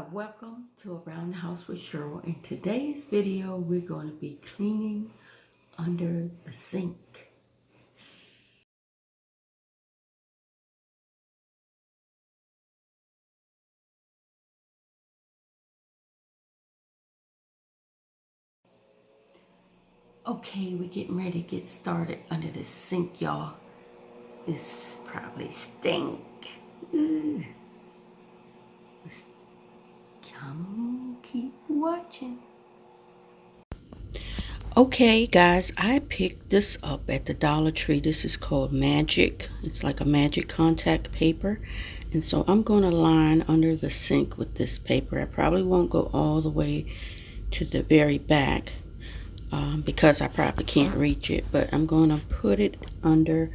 Welcome to Around the House with Cheryl. In today's video, we're going to be cleaning under the sink. Okay, we're getting ready to get started under the sink, y'all. This probably stink. Ooh. Come, keep watching. Okay, guys, I picked this up at the Dollar Tree. This is called Magic. It's like a magic contact paper. And so I'm going to line under the sink with this paper. I probably won't go all the way to the very back because I probably can't reach it. But I'm going to put it under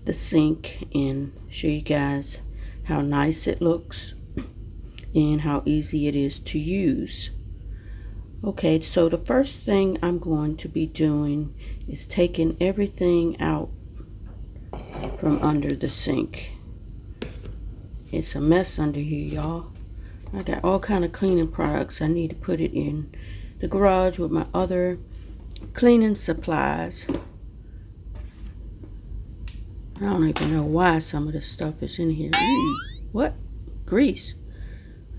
the sink and show you guys how nice it looks and how easy it is to use. Okay, so the first thing I'm going to be doing is taking everything out from under the sink. It's a mess under here, y'all. I got all kind of cleaning products. I need to put it in the garage with my other cleaning supplies. I don't even know why some of this stuff is in here. Ooh, what? Grease.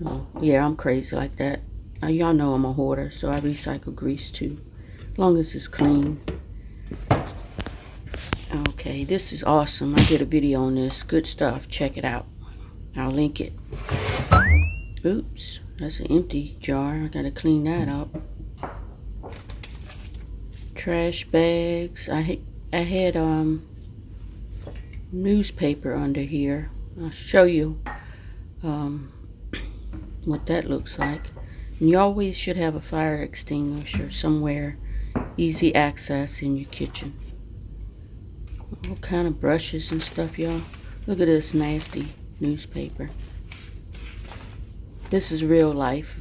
Oh, yeah, I'm crazy like that. Y'all know I'm a hoarder, so I recycle grease too, as long as it's clean. Okay, this is awesome. I did a video on this. Good stuff. Check it out. I'll link it. Oops, that's an empty jar. I gotta clean that up. Trash bags. I had newspaper under here. I'll show you what that looks like. And you always should have a fire extinguisher somewhere, easy access in your kitchen. All kind of brushes and stuff, y'all. Look at this nasty newspaper. This is real life.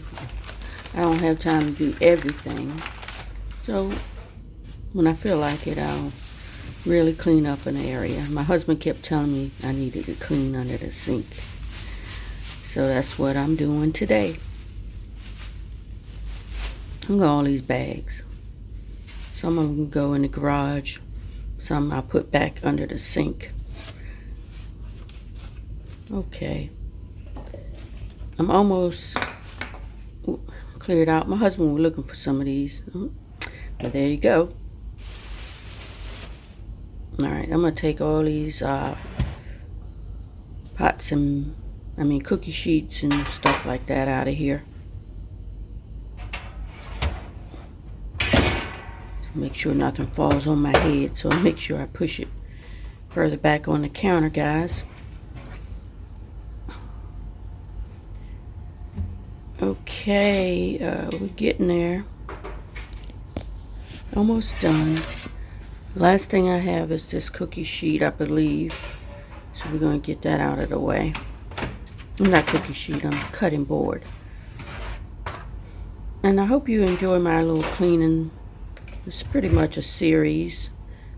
I don't have time to do everything. So when I feel like it, I'll really clean up an area. My husband kept telling me I needed to clean under the sink. So that's what I'm doing today. Look at all these bags. Some of them go in the garage. Some I'll put back under the sink. Okay. I'm almost cleared out. My husband was looking for some of these. But there you go. Alright, I'm going to take all these pots and cookie sheets and stuff like that out of here. Make sure nothing falls on my head, so I make sure I push it further back on the counter, guys. Okay, we're getting there. Almost done. Last thing I have is this cookie sheet, I believe. So we're going to get that out of the way. Not cookie sheet, I'm cutting board. And I hope you enjoy my little cleaning. It's pretty much a series,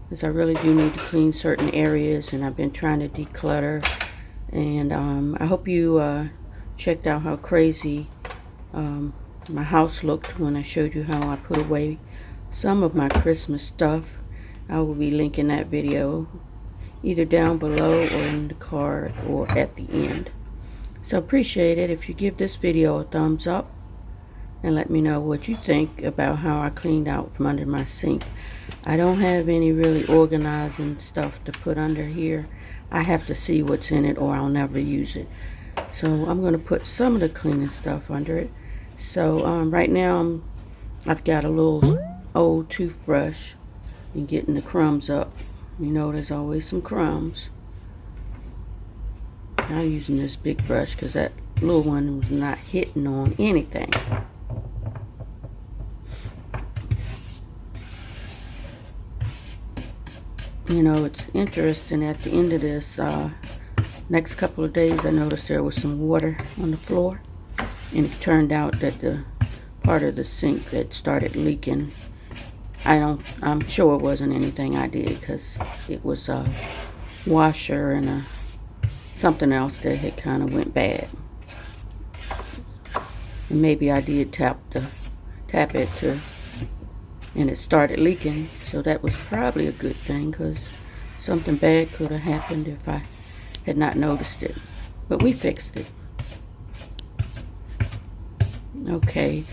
because I really do need to clean certain areas, and I've been trying to declutter. And I hope you checked out how crazy my house looked when I showed you how I put away some of my Christmas stuff. I will be linking that video either down below or in the card or at the end. So appreciate it if you give this video a thumbs up and let me know what you think about how I cleaned out from under my sink. I don't have any really organizing stuff to put under here. I have to see what's in it or I'll never use it. So I'm going to put some of the cleaning stuff under it. So right now I've got a little old toothbrush and getting the crumbs up. You know, there's always some crumbs. I'm using this big brush because that little one was not hitting on anything. You know, it's interesting, at the end of this next couple of days I noticed there was some water on the floor, and it turned out that the part of the sink that started leaking, I'm sure it wasn't anything I did, because it was a washer and something else that had kind of went bad. And maybe I did tap it and it started leaking. So that was probably a good thing, because something bad could have happened if I had not noticed it. But we fixed it. Okay.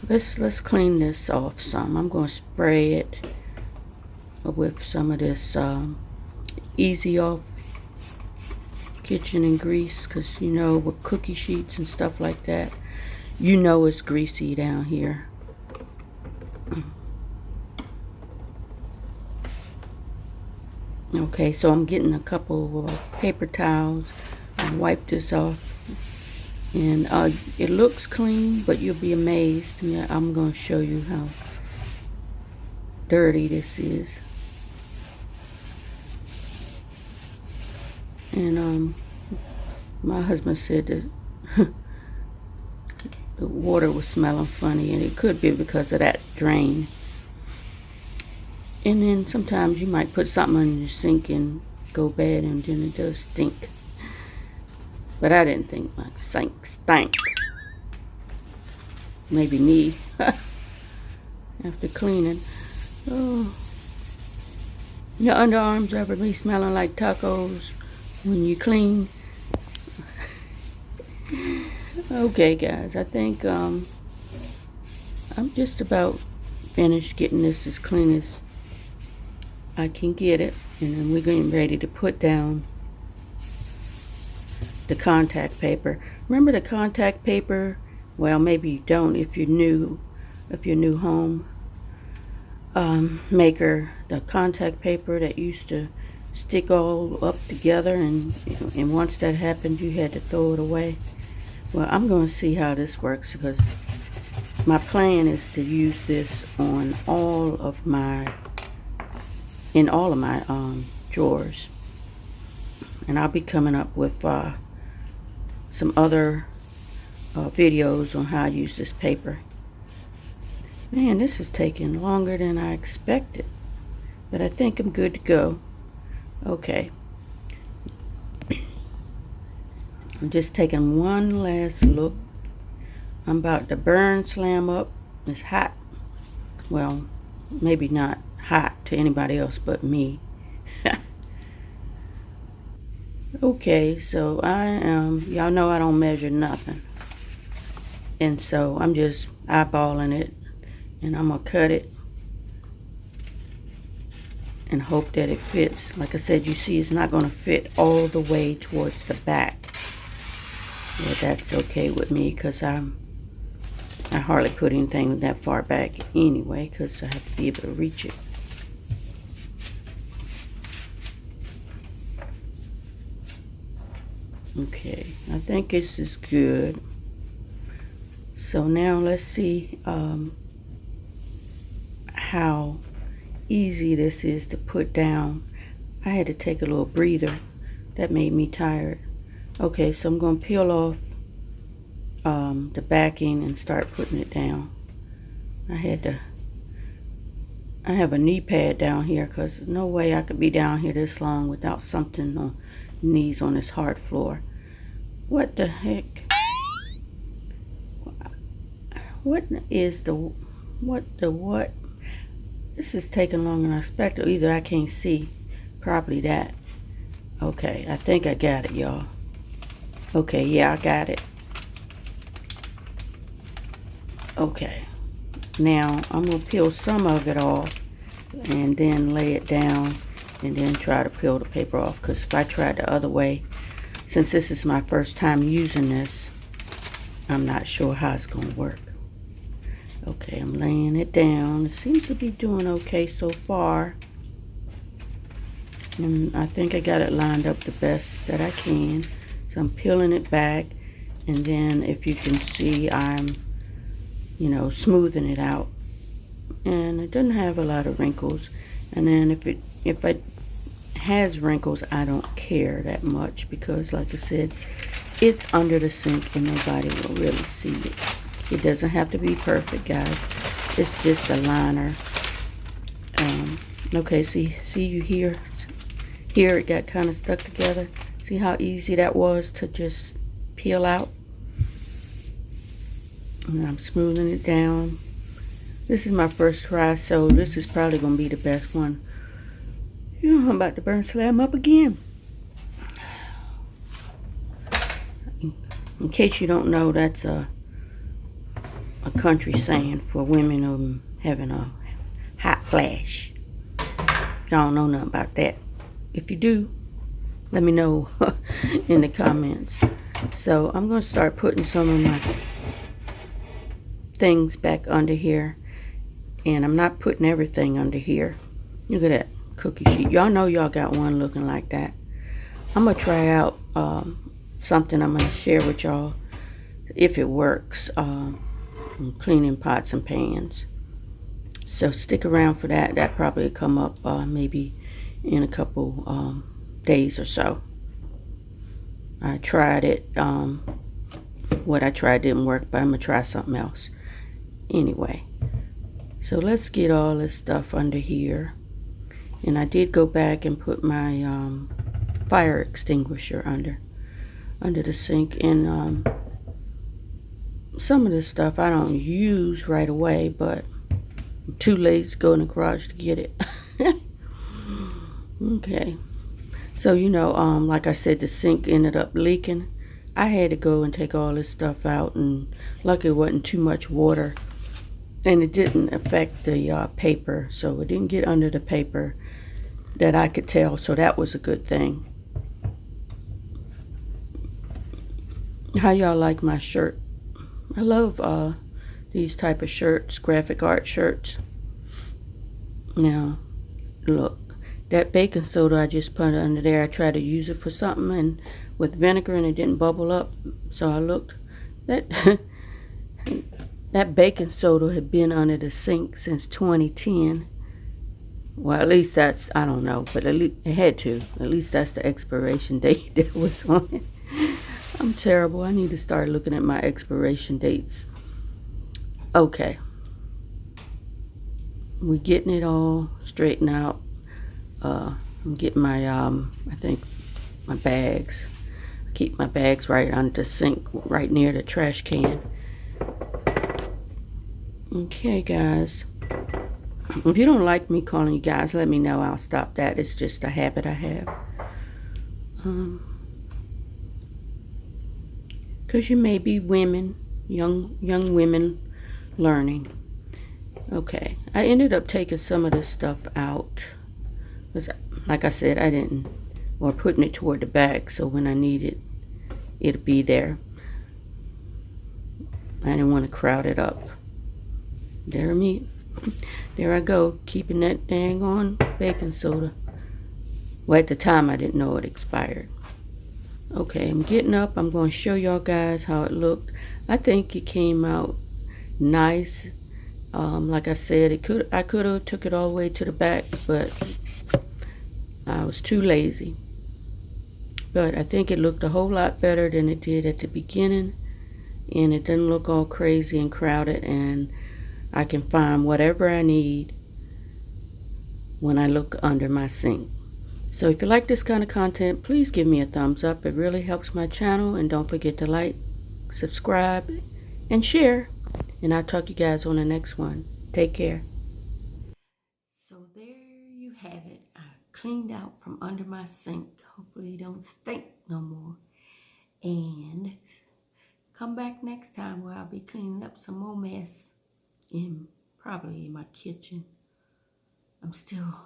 Let's clean this off some. I'm going to spray it with some of this Easy Off kitchen and grease, because you know, with cookie sheets and stuff like that, you know it's greasy down here. Okay, so I'm getting a couple of paper towels. I wipe this off, and it looks clean, but you'll be amazed. I'm going to show you how dirty this is. And my husband said that the water was smelling funny, and it could be because of that drain. And then sometimes you might put something in your sink and go bad, and then it does stink. But I didn't think my sink stank. Maybe me after cleaning. Oh, your underarms ever be smelling like tacos when you clean? Okay, guys, I think I'm just about finished getting this as clean as I can get it, and then we're getting ready to put down the contact paper. Remember the contact paper? Well, maybe you don't if you're new home maker. The contact paper that used to stick all up together, and once that happened, you had to throw it away. Well, I'm going to see how this works, because my plan is to use this on all of my drawers, and I'll be coming up with some other videos on how I use this paper. Man, this is taking longer than I expected, but I think I'm good to go. Okay, I'm just taking one last look. I'm about to burn slam up. It's hot. Well, maybe not hot to anybody else but me. Okay, so y'all know I don't measure nothing, and so I'm just eyeballing it, and I'm gonna cut it and hope that it fits. Like I said, you see it's not gonna fit all the way towards the back. Well, that's okay with me, because I hardly put anything that far back anyway, because I have to be able to reach it. Okay, I think this is good. So now let's see how easy this is to put down. I had to take a little breather. That made me tired. Okay, so I'm going to peel off the backing and start putting it down. I have a knee pad down here, because no way I could be down here this long without something on knees on this hard floor. What the heck? What? This is taking longer than I expected. Either I can't see properly that. Okay, I think I got it, y'all. Okay, yeah, I got it. Okay, now I'm going to peel some of it off and then lay it down, and then try to peel the paper off, because if I tried the other way, since this is my first time using this, I'm not sure how it's going to work. Okay, I'm laying it down. It seems to be doing okay so far, and I think I got it lined up the best that I can. So I'm peeling it back, and then if you can see, I'm smoothing it out, and it doesn't have a lot of wrinkles. And then if it has wrinkles, I don't care that much, because like I said, it's under the sink and nobody will really see it. It doesn't have to be perfect, guys. It's just a liner. Okay, see you here it got kind of stuck together. See how easy that was to just peel out? And I'm smoothing it down. This is my first try, so this is probably going to be the best one. You know, I'm about to burn slam up again. In case you don't know, that's a country saying for women having a hot flash. Y'all don't know nothing about that. If you do, let me know in the comments. So I'm going to start putting some of my things back under here. And I'm not putting everything under here. Look at that cookie sheet. Y'all know y'all got one looking like that. I'm going to try out something I'm going to share with y'all if it works. Cleaning pots and pans. So stick around for that. That probably come up maybe in a couple days or so. I tried it. What I tried didn't work, but I'm going to try something else. Anyway. So let's get all this stuff under here. And I did go back and put my fire extinguisher under the sink. And some of this stuff I don't use right away, but I'm too lazy to go in the garage to get it. Okay. So, you know, like I said, the sink ended up leaking. I had to go and take all this stuff out, and luckily it wasn't too much water. And it didn't affect the paper, so it didn't get under the paper that I could tell, so that was a good thing. How y'all like my shirt? I love these type of shirts, graphic art shirts. Now, look, that baking soda I just put under there, I tried to use it for something and with vinegar and it didn't bubble up, so I looked. That baking soda had been under the sink since 2010. Well, at least that's, I don't know, but at least it had to. At least that's the expiration date that was on it. I'm terrible. I need to start looking at my expiration dates. Okay. We're getting it all straightened out. I'm getting my, I think, my bags. I keep my bags right under the sink, right near the trash can. Okay, guys. If you don't like me calling you guys, let me know. I'll stop that. It's just a habit I have. Because you may be women, young women learning. Okay. I ended up taking some of this stuff out. Because, like I said, I didn't, or putting it toward the back, so when I need it, it'll be there. I didn't want to crowd it up. There I go, keeping that dang on baking soda. Well, at the time I didn't know it expired. Okay, I'm getting up. I'm going to show y'all guys how it looked. I think it came out nice. Like I said, I could have took it all the way to the back, but I was too lazy. But I think it looked a whole lot better than it did at the beginning, and it didn't look all crazy and crowded, and I can find whatever I need when I look under my sink. So if you like this kind of content, please give me a thumbs up. It really helps my channel, and don't forget to like, subscribe, and share. And I'll talk to you guys on the next one. Take care. So there you have it. I cleaned out from under my sink. Hopefully it don't stink no more. And come back next time where I'll be cleaning up some more mess. Probably in my kitchen. I'm still,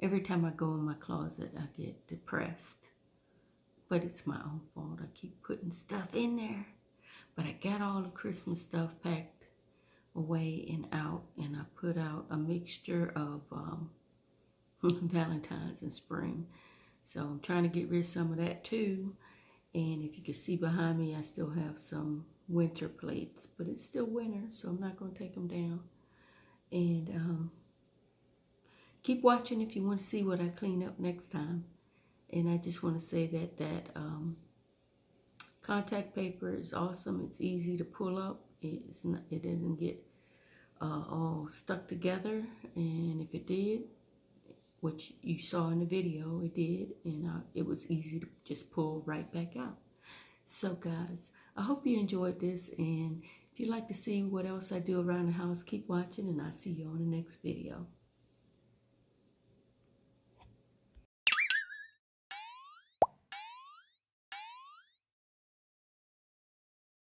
every time I go in my closet, I get depressed. But it's my own fault. I keep putting stuff in there. But I got all the Christmas stuff packed away and out. And I put out a mixture of Valentine's and spring. So I'm trying to get rid of some of that too. And if you can see behind me, I still have some winter plates, but it's still winter, so I'm not going to take them down. And keep watching if you want to see what I clean up next time. And I just want to say that contact paper is awesome. It's easy to pull up. It doesn't get all stuck together. And if it did, which you saw in the video, it did, and it was easy to just pull right back out. So guys, I hope you enjoyed this, and if you'd like to see what else I do around the house, keep watching, and I'll see you on the next video.